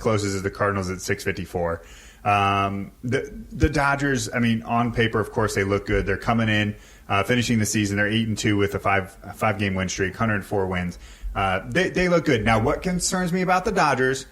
close as the Cardinals at 654. The Dodgers, I mean, on paper, of course, they look good. They're coming in, finishing the season. They're 8-2 with a five-game win streak, 104 wins. They look good. Now, what concerns me about the Dodgers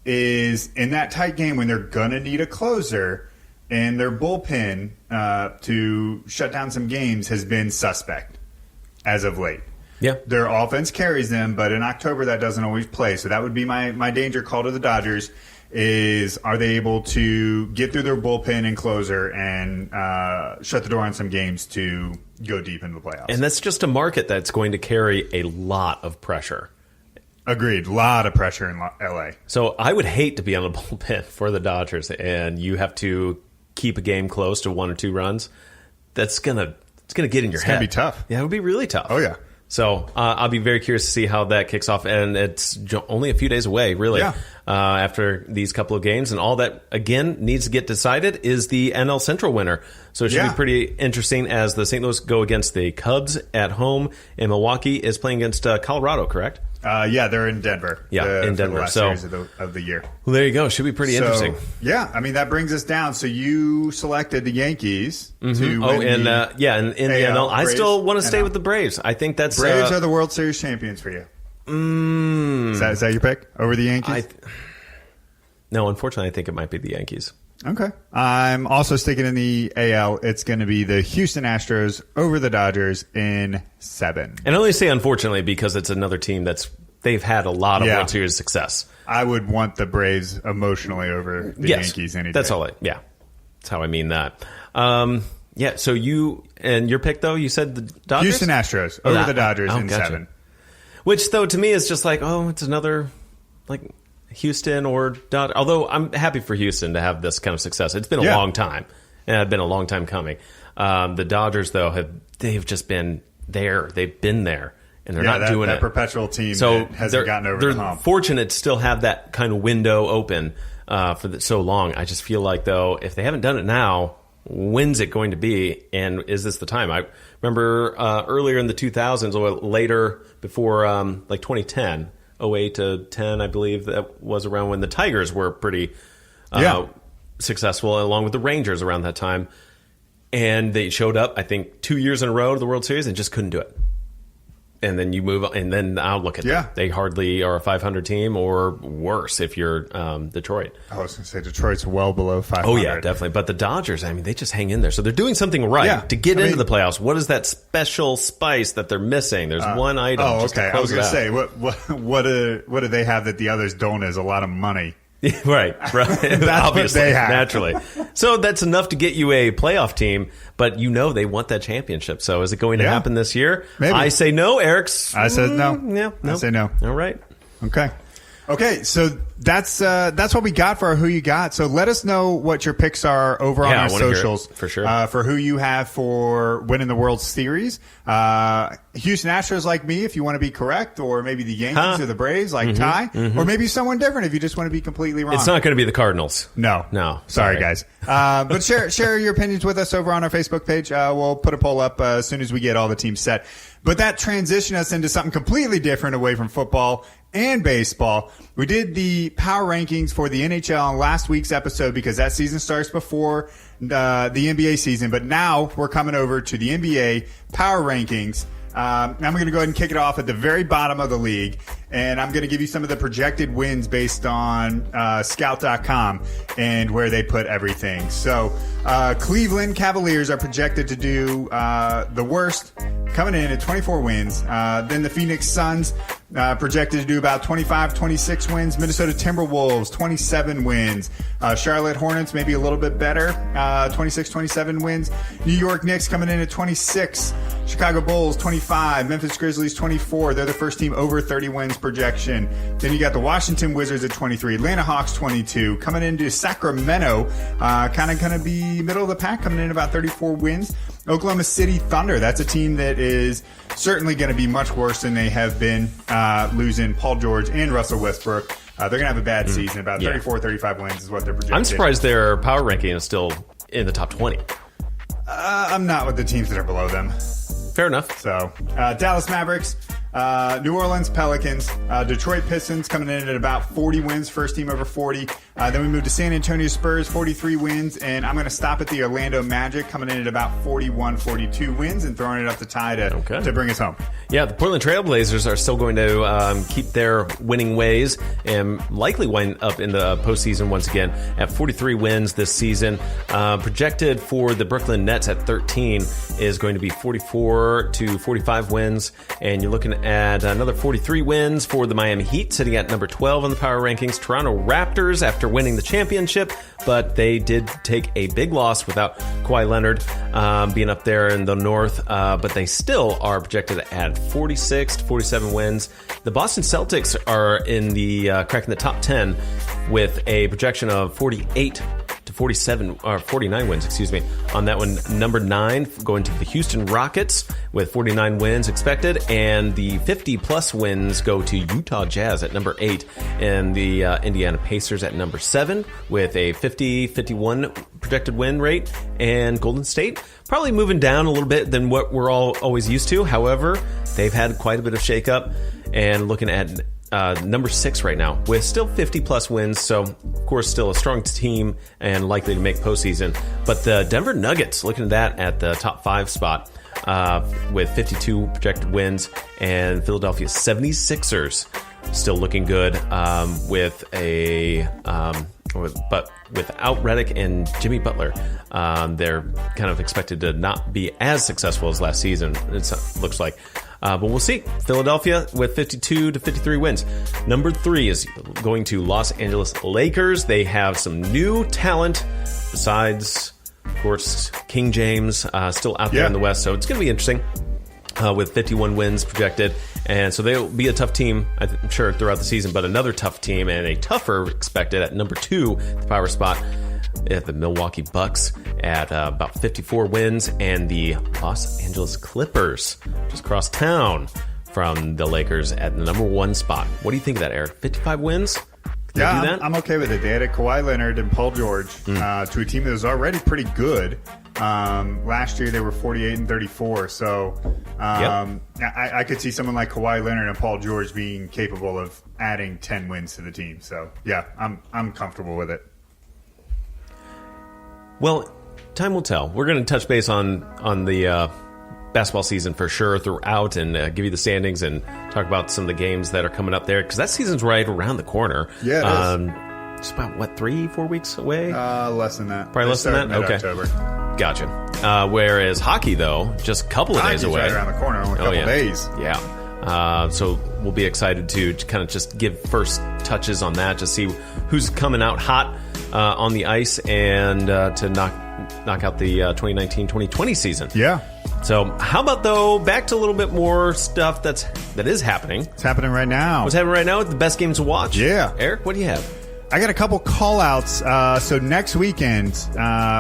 is in that tight game when they're going to need a closer, and their bullpen to shut down some games has been suspect as of late. Yeah. Their offense carries them, but in October that doesn't always play. So that would be my danger call to the Dodgers is are they able to get through their bullpen and closer and shut the door on some games to go deep into the playoffs. And that's just a market that's going to carry a lot of pressure. Agreed. A lot of pressure in L.A. So I would hate to be on a bullpen for the Dodgers and you have to keep a game close to 1 or 2 runs. It's gonna get in your head. It's going to be tough. Yeah, it would be really tough. Oh, yeah. So I'll be very curious to see how that kicks off. And it's only a few days away, really, after these couple of games. And all that, again, needs to get decided is the NL Central winner. So it should be pretty interesting as the St. Louis go against the Cubs at home. And Milwaukee is playing against Colorado, correct? They're in Denver. Yeah, in Denver. For the last series of the year. Well, there you go. Should be pretty interesting. Yeah, I mean, that brings us down. So you selected the Yankees to win in the NL. I still want to stay with the Braves. I think that's... Braves are the World Series champions for you. Is that your pick over the Yankees? No, unfortunately, I think it might be the Yankees. Okay. I'm also sticking in the AL. It's going to be the Houston Astros over the Dodgers in 7. And I only say unfortunately because it's another team they've had a lot of World Series success. I would want the Braves emotionally over the Yankees any day. That's all. That's how I mean that. So you and your pick though, you said the Dodgers? Houston Astros over the Dodgers in 7. Which though to me is just like, it's another like Houston or Dodgers. Although I'm happy for Houston to have this kind of success. It's been a long time, and it's been a long time coming. The Dodgers, though, they've just been there. They've been there, and they're not doing that it. Perpetual team that hasn't gotten over the hump. They're fortunate to still have that kind of window open for so long. I just feel like, though, if they haven't done it now, when's it going to be, and is this the time? I remember earlier in the 2000s, or later before like 2010, 08 to 10, I believe that was around when the Tigers were pretty successful, along with the Rangers around that time. And they showed up, I think, 2 years in a row to the World Series and just couldn't do it. And then you move on, and then I'll look at them. They hardly are a 500 team, or worse if you're Detroit. I was going to say Detroit's well below 500. Oh, yeah, definitely. But the Dodgers, I mean, they just hang in there. So they're doing something right to get into the playoffs. What is that special spice that they're missing? There's one item. Oh, okay. I was going to say, what do they have that the others don't is a lot of money. Right. That's obviously, what they have. naturally. So that's enough to get you a playoff team, but they want that championship. So is it going to happen this year? Maybe. I say no, Eric. I said no. Yeah, I say no. All right. Okay, so that's what we got for our Who You Got. So let us know what your picks are over on our socials. For sure. For who you have for winning the World Series. Houston Astros like me if you want to be correct, or maybe the Yankees or the Braves like Ty, or maybe someone different if you just want to be completely wrong. It's not going to be the Cardinals. No. Sorry, guys. But share your opinions with us over on our Facebook page. We'll put a poll up as soon as we get all the teams set. But that transitioned us into something completely different away from football and baseball. We did the power rankings for the NHL on last week's episode because that season starts before the NBA season. But now we're coming over to the NBA power rankings. I'm going to go ahead and kick it off at the very bottom of the league, and I'm going to give you some of the projected wins based on Scout.com and where they put everything. So Cleveland Cavaliers are projected to do the worst, coming in at 24 wins. Then the Phoenix Suns projected to do about 25, 26 wins. Minnesota Timberwolves, 27 wins. Charlotte Hornets, maybe a little bit better, 26, 27 wins. New York Knicks coming in at 26. Chicago Bulls, 25. Memphis Grizzlies, 24. They're the first team over 30 wins projection. Then you got the Washington Wizards at 23. Atlanta Hawks, 22. Coming into Sacramento, kind of going to be middle of the pack, coming in about 34 wins. Oklahoma City Thunder, that's a team that is certainly going to be much worse than they have been, losing Paul George and Russell Westbrook. They're going to have a bad season. About 34, 35 wins is what they're projecting. I'm surprised their power ranking is still in the top 20. I'm not with the teams that are below them. Fair enough. So, Dallas Mavericks, New Orleans Pelicans, Detroit Pistons coming in at about 40 wins, first team over 40. Then we move to San Antonio Spurs, 43 wins, and I'm going to stop at the Orlando Magic coming in at about 41, 42 wins and throwing it up the tie to bring us home. Yeah, the Portland Trailblazers are still going to keep their winning ways and likely wind up in the postseason once again at 43 wins this season. Projected for the Brooklyn Nets at 13 is going to be 44 to 45 wins, and you're looking at another 43 wins for the Miami Heat, sitting at number 12 on the power rankings. Toronto Raptors, after winning the championship, but they did take a big loss without Kawhi Leonard being up there in the north, but they still are projected at 46 to 47 wins. The Boston Celtics are in the cracking the top 10 with a projection of 48 to 47 or 49 wins, excuse me. On that one, number 9 going to the Houston Rockets with 49 wins expected, and the 50-plus wins go to Utah Jazz at number 8, and the Indiana Pacers at number 7 with a 50-51 projected win rate, and Golden State probably moving down a little bit than what we're all always used to. However, they've had quite a bit of shakeup, and looking at number 6 right now with still 50-plus wins, so of course still a strong team and likely to make postseason. But the Denver Nuggets, looking at that at the top 5 spot with 52 projected wins, and Philadelphia 76ers still looking good with a but without Redick and Jimmy Butler, they're kind of expected to not be as successful as last season, it looks like. But we'll see. Philadelphia with 52 to 53 wins. Number 3 is going to Los Angeles Lakers. They have some new talent besides, of course, King James still out there in the West. So it's going to be interesting with 51 wins projected. And so they'll be a tough team, I'm sure, throughout the season. But another tough team and a tougher expected at number 2, the power spot. At the Milwaukee Bucks at about 54 wins, and the Los Angeles Clippers just across town from the Lakers at the number 1 spot. What do you think of that, Eric? 55 wins? I'm okay with it. They added Kawhi Leonard and Paul George to a team that was already pretty good. Last year they were 48 and 34, so I could see someone like Kawhi Leonard and Paul George being capable of adding 10 wins to the team. So yeah, I'm comfortable with it. Well, time will tell. We're going to touch base on the basketball season for sure throughout, and give you the standings and talk about some of the games that are coming up there, because that season's right around the corner. Yeah, it is. It's about, 3-4 weeks away? Less than that. Probably less than that? Okay. October. Gotcha. Whereas hockey, though, just a couple of days away. Right around the corner, only a couple days. Yeah. So we'll be excited to kind of just give first touches on that, just see who's coming out hot on the ice, and to knock out the 2019-2020 season. Yeah. So how about, though, back to a little bit more stuff that is happening. It's happening right now. What's happening right now? The best games to watch. Yeah. Eric, what do you have? I got a couple call-outs. So next weekend,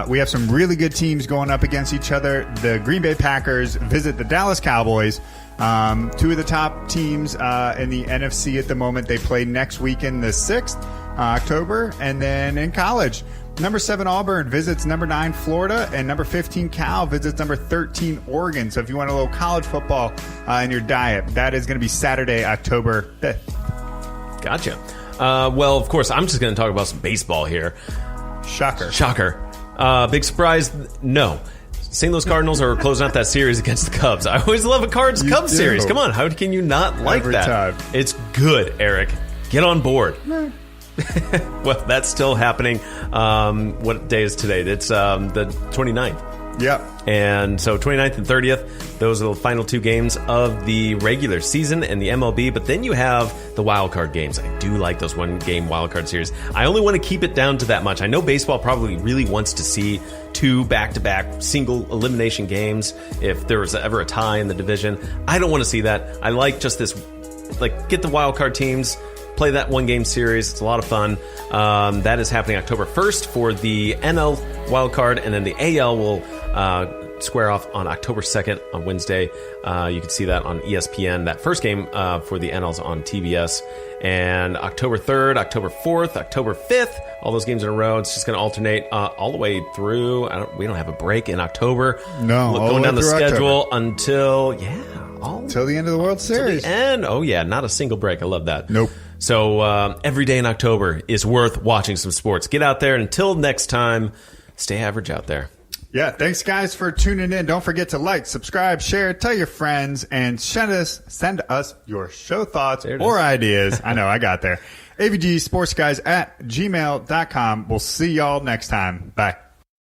we have some really good teams going up against each other. The Green Bay Packers visit the Dallas Cowboys. 2 of the top teams in the NFC at the moment. They play next weekend, the 6th, October. And then in college, number 7 Auburn visits number 9 Florida, and number 15 Cal visits number 13 Oregon. So if you want a little college football in your diet, that is going to be Saturday, October 5th. Gotcha. Well, of course, I'm just going to talk about some baseball here. Shocker. Big surprise? No. St. Louis Cardinals are closing out that series against the Cubs. I always love a Cubs series. Come on, how can you not like Every that? time. It's good, Eric. Get on board. Well, that's still happening. What day is today? It's the 29th. Yep. And so 29th and 30th, those are the final 2 games of the regular season and the MLB. But then you have the wild card games. I do like those 1-game wild card series. I only want to keep it down to that much. I know baseball probably really wants to see 2 back-to-back single elimination games if there was ever a tie in the division. I don't want to see that. I like just this, get the wild card teams, play that 1-game series. It's a lot of fun. That is happening October 1st for the NL wildcard, and then the AL will square off on October 2nd on Wednesday. You can see that on ESPN. That first game for the NL's on TBS. And October 3rd, October 4th, October 5th, all those games in a row. It's just going to alternate all the way through. We don't have a break in October. No, going down the schedule October. until the end of the World Series. The end. Oh yeah, not a single break. I love that. Nope. So every day in October is worth watching some sports. Get out there. Until next time, stay average out there. Yeah, thanks guys for tuning in. Don't forget to like, subscribe, share, tell your friends, and send us your show thoughts or ideas. I know, I got there. avgsportsguys@gmail.com. We'll see y'all next time. Bye.